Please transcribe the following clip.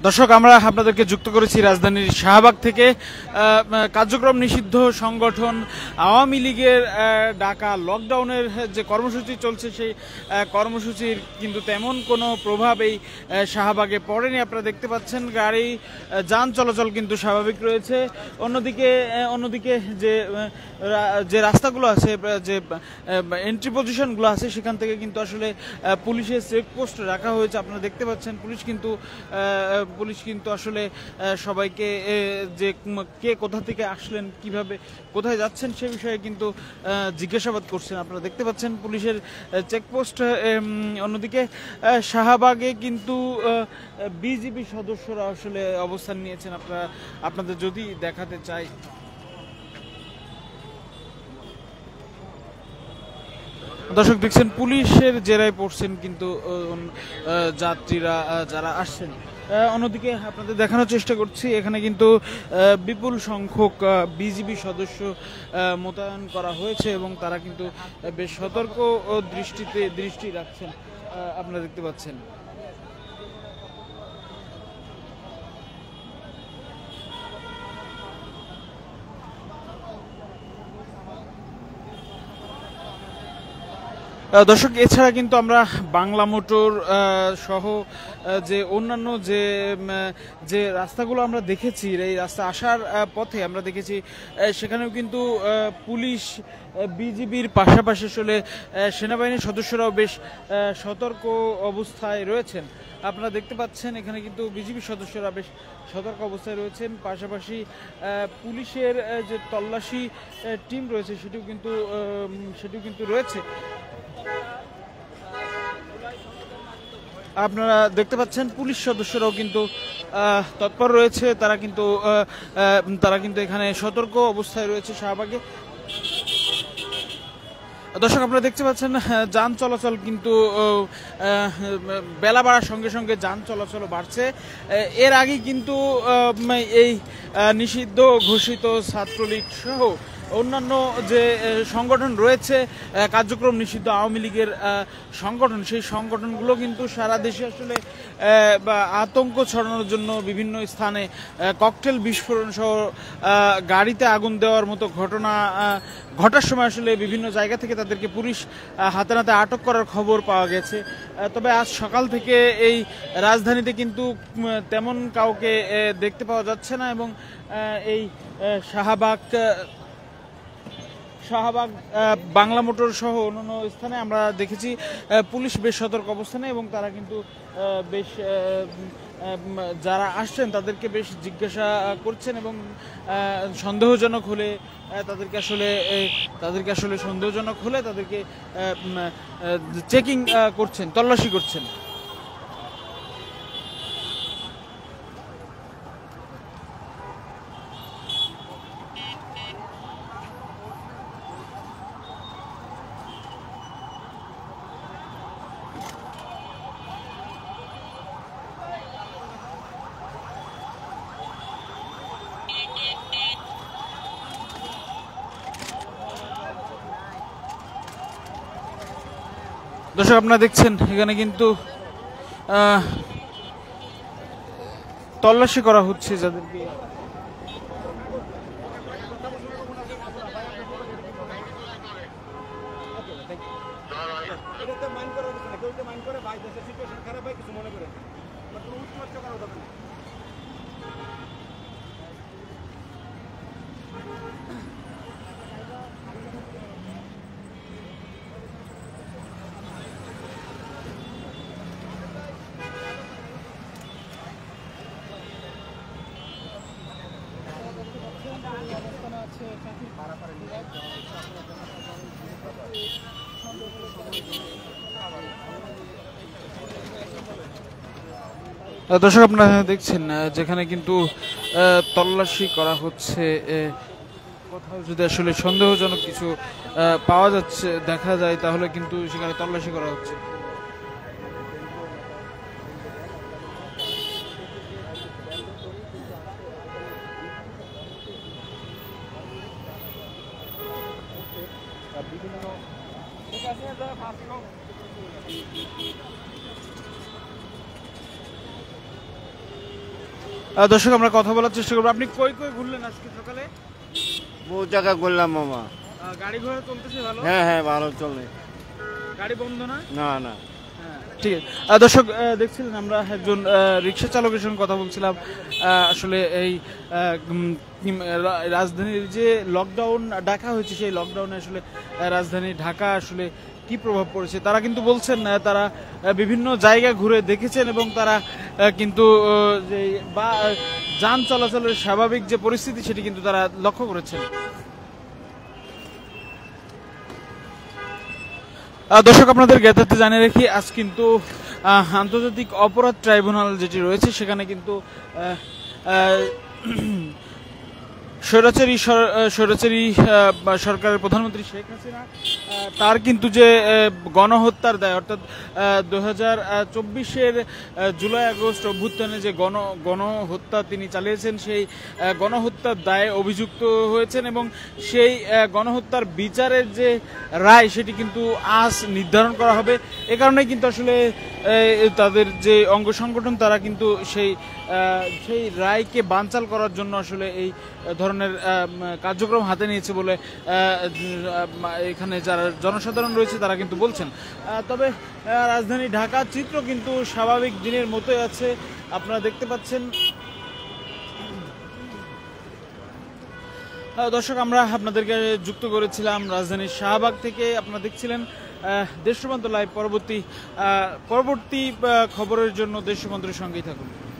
দর্শক, আমরা আপনাদেরকে যুক্ত করেছি রাজধানীর শাহবাগ থেকে। কার্যক্রম নিষিদ্ধ সংগঠন আওয়ামী লীগের ডাকা লকডাউনের যে কর্মসূচি চলছে, সেই কর্মসূচির কিন্তু তেমন কোনো প্রভাব এই শাহবাগে পড়েনি। আপনারা দেখতে পাচ্ছেন গাড়ি যান চলাচল কিন্তু স্বাভাবিক রয়েছে। অন্যদিকে যে রাস্তাগুলো আছে, যে এন্ট্রি পজিশনগুলো আছে, সেখান থেকে কিন্তু আসলে পুলিশের চেকপোস্ট রাখা হয়েছে। আপনারা দেখতে পাচ্ছেন পুলিশ কিন্তু আসলে সবাইকে যে কে কোথা থেকে আসলেন, কিভাবে কোথায় যাচ্ছেন সে বিষয়ে কিন্তু জিজ্ঞাসাবাদ করছেন। আপনারা দেখতে পাচ্ছেন পুলিশের চেকপোস্ট। অন্যদিকে শাহবাগে কিন্তু বিজিবি সদস্যরা আসলে অবস্থান নিয়েছেন। আপনাদের যদি দেখাতে চাই, দর্শক দেখছেন পুলিশের জেরায় পড়ছেন কিন্তু যাত্রীরা যারা আসছেন। অন্যদিকে আপনাদের দেখানোর চেষ্টা করছি, এখানে কিন্তু বিপুল সংখ্যক বিজিবি সদস্য মোতায়েন করা হয়েছে এবং তারা কিন্তু বেশ সতর্ক দৃষ্টি রাখছেন। আপনারা দেখতে পাচ্ছেন। দর্শক, এছাড়া কিন্তু আমরা বাংলা মোটর সহ যে অন্যান্য যে রাস্তাগুলো আমরা দেখেছি, এই রাস্তা আসার পথে আমরা দেখেছি সেখানেও কিন্তু পুলিশ বিজিবির পাশাপাশি আসলে সেনাবাহিনীর সদস্যরাও বেশ সতর্ক অবস্থায় রয়েছেন। আপনারা দেখতে পাচ্ছেন এখানে কিন্তু বিজিবি সদস্যরা বেশ সতর্ক অবস্থায় রয়েছেন। পাশাপাশি পুলিশের যে তল্লাশি টিম রয়েছে সেটিও কিন্তু রয়েছে। আপনারা দেখতে পাচ্ছেন পুলিশ সদস্যরাও কিন্তু তৎপর রয়েছে। তারা কিন্তু এখানে সতর্ক অবস্থায় রয়েছে শাহবাগে। দর্শক, আপনারা দেখতে পাচ্ছেন যান চলাচল কিন্তু বেলা বাড়ার সঙ্গে সঙ্গে যান চলাচলও বাড়ছে। এর আগে কিন্তু এই নিষিদ্ধ ঘোষিত ছাত্রলীগ সহ অন্যান্য যে সংগঠন রয়েছে, কার্যক্রম নিষিদ্ধ আওয়ামী লীগের সংগঠন, সেই সংগঠনগুলো কিন্তু সারা দেশে আসলে আতঙ্ক ছড়ানোর জন্য বিভিন্ন স্থানে ককটেল বিস্ফোরণ সহ গাড়িতে আগুন দেওয়ার মতো ঘটার সময় আসলে বিভিন্ন জায়গা থেকে তাদেরকে পুলিশ হাতে নাতে আটক করার খবর পাওয়া গেছে। তবে আজ সকাল থেকে এই রাজধানীতে কিন্তু তেমন কাউকে দেখতে পাওয়া যাচ্ছে না এবং এই শাহবাগ বাংলা মোটর সহ অন্যান্য স্থানে আমরা দেখেছি পুলিশ বেশ সতর্ক অবস্থানে এবং তারা কিন্তু বেশ যারা আসছেন তাদেরকে বেশ জিজ্ঞাসা করছেন এবং সন্দেহজনক হলে তাদেরকে চেকিং করছেন, তল্লাশি করছেন। দর্শক, আপনারা দেখছেন এখানে কিন্তু তল্লাশি করা হচ্ছে যাদেরকে। দর্শক, আপনারা দেখছেন যেখানে কিন্তু তল্লাশি করা হচ্ছে। কোথাও যদি আসলে সন্দেহজনক কিছু দেখা যায় তাহলে কিন্তু সেখানে তল্লাশি করা হচ্ছে। দর্শক আমরা কথা বলার চেষ্টা করবো। আপনি কই কই ঘুরলেন আজকে সকালে? বহু জায়গা ঘুরলাম মামা। গাড়ি ঘোড়া চলতেছে ভালো? হ্যাঁ হ্যাঁ ভালো চলে, গাড়ি বন্ধ না? না না। ঠিক আছে দর্শক, দেখছিলেন আমরা একজন রিক্সা চালকের সঙ্গে কথা বলছিলাম। আসলে এই রাজধানীর যে লকডাউন ডাকা হয়েছে, সেই লকডাউনে আসলে রাজধানী ঢাকা আসলে কি প্রভাব পড়েছে তারা কিন্তু বলছেন। তারা বিভিন্ন জায়গা ঘুরে দেখেছেন এবং তারা কিন্তু যে বা যান চলাচলের স্বাভাবিক যে পরিস্থিতি সেটি কিন্তু তারা লক্ষ্য করেছেন। দর্শক আপনাদের জ্ঞাতার্থে জানিয়ে রাখি, আজ কিন্তু আন্তর্জাতিক অপরাধ ট্রাইব্যুনাল যেটি রয়েছে সেখানে কিন্তু স্বৈরাচারী সরকারের প্রধানমন্ত্রী শেখ হাসিনা তার কিন্তু যে গণহত্যার দায়, অর্থাৎ 2024-এর জুলাই আগস্ট অভ্যুত্থানে যে গণহত্যা তিনি চালিয়েছেন, সেই গণহত্যার দায়ে অভিযুক্ত হয়েছেন এবং সেই গণহত্যার বিচারের যে রায় সেটি কিন্তু আজ নির্ধারণ করা হবে। এ কারণে কিন্তু আসলে তাদের যে অঙ্গ সংগঠন তারা কিন্তু সেই রায়কে বানচাল করার জন্য আসলে এই ধরনের কার্যক্রম হাতে নিয়েছে বলে এখানে যারা জনসাধারণ রয়েছে তারা কিন্তু বলছেন। তবে রাজধানী ঢাকার চিত্র কিন্তু স্বাভাবিক দিনের মতোই আছে, আপনারা দেখতে পাচ্ছেন। দর্শক আমরা আপনাদেরকে যুক্ত করেছিলাম রাজধানীর শাহবাগ থেকে। আপনারা দেখছিলেন দেশ রূপান্তর লাইভ। পরবর্তী খবরের জন্য দেশ রূপান্তরের সঙ্গেই থাকুন।